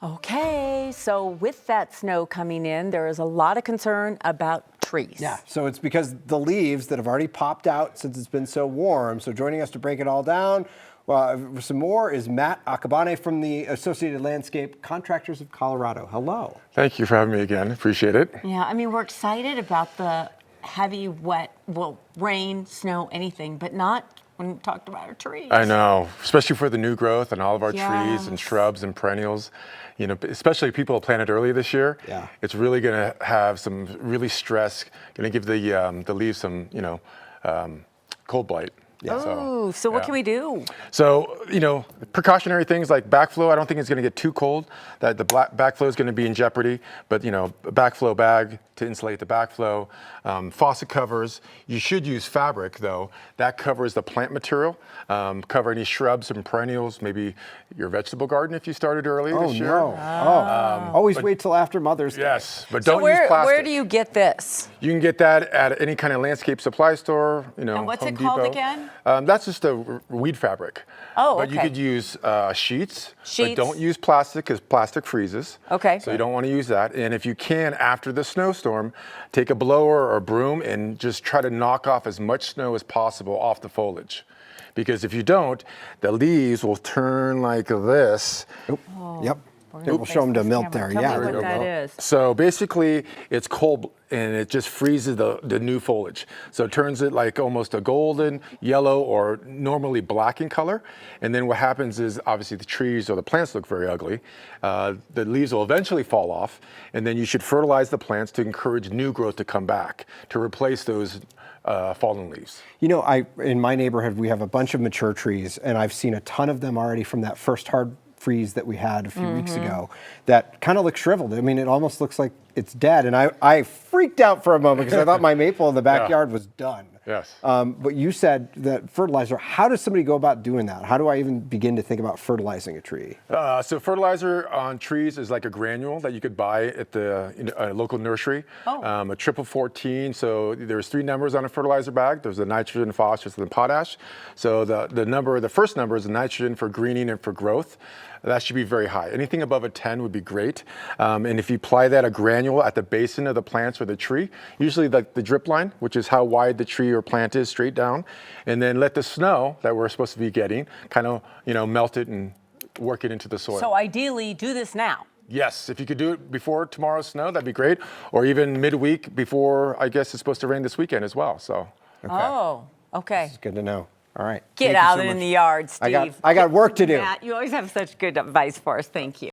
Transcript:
Okay, so with that snow coming in, there is a lot of concern about trees. Yeah, so it's because the leaves that have already popped out since it's been so warm. So joining us to break it all down, some more is Matt Akabane from the Associated Landscape Contractors of Colorado. Hello. Thank you for having me again. Appreciate it. Yeah, I mean, we're excited about the heavy, wet, well, rain, snow, anything, but not when we talked about our trees. I know, especially for the new growth and all of our trees and Yes. shrubs and perennials. You know, especially people who planted earlier this year. Yeah. It's really going to have some really stress. Going to give the leaves some, cold blight. Yeah. Oh, so what can we do? So, precautionary things like backflow, I don't think it's going to get too cold, that the backflow is going to be in jeopardy, but, a backflow bag to insulate the backflow. Faucet covers, you should use fabric, though. That covers the plant material, cover any shrubs and perennials, maybe your vegetable garden if you started earlier this year. Oh, no. Always wait till after Mother's Day. Yes, but So don't use plastic. where do you get this? You can get that at any kind of landscape supply store, And what's Home it called Depot. again? That's just a weed fabric. Oh, But you okay. could use sheets, but Sheets. don't use plastic because plastic freezes. Okay. So you don't want to use that. And if you can, after the snowstorm, take a blower or a broom and just try to knock off as much snow as possible off the foliage. Because if you don't, the leaves will turn like this. Yep. We'll show them to Milt there. Tell Yeah. me what that is. So basically, it's cold and it just freezes the new foliage. So it turns it like almost a golden, yellow, or normally black in color. And then what happens is obviously the trees or the plants look very ugly. The leaves will eventually fall off. And then you should fertilize the plants to encourage new growth to come back, to replace those fallen leaves. In my neighborhood, we have a bunch of mature trees, and I've seen a ton of them already from that first hard freeze that we had a few weeks ago that kind of look shriveled. I mean, it almost looks like it's dead. And I freaked out for a moment because I thought my maple in the backyard was done. Yes. But you said that fertilizer, how does somebody go about doing that? How do I even begin to think about fertilizing a tree? So fertilizer on trees is like a granule that you could buy at a local nursery. A triple 14. So there's 3 numbers on a fertilizer bag. There's the nitrogen, phosphorus, and potash. So the first number is the nitrogen for greening and for growth. That should be very high. Anything above a 10 would be great. And if you apply that a granule at the basin of the plants or the tree, usually the drip line, which is how wide the tree or plant is straight down, and then let the snow that we're supposed to be getting kind of, melt it and work it into the soil. So ideally, do this now. Yes, if you could do it before tomorrow's snow, that'd be great. Or even midweek before, I guess it's supposed to rain this weekend as well. So. Okay. Oh, okay. It's good to know. All right. Get Thank you out so in much. the yard, Steve. I got work to do. Matt, you always have such good advice for us. Thank you.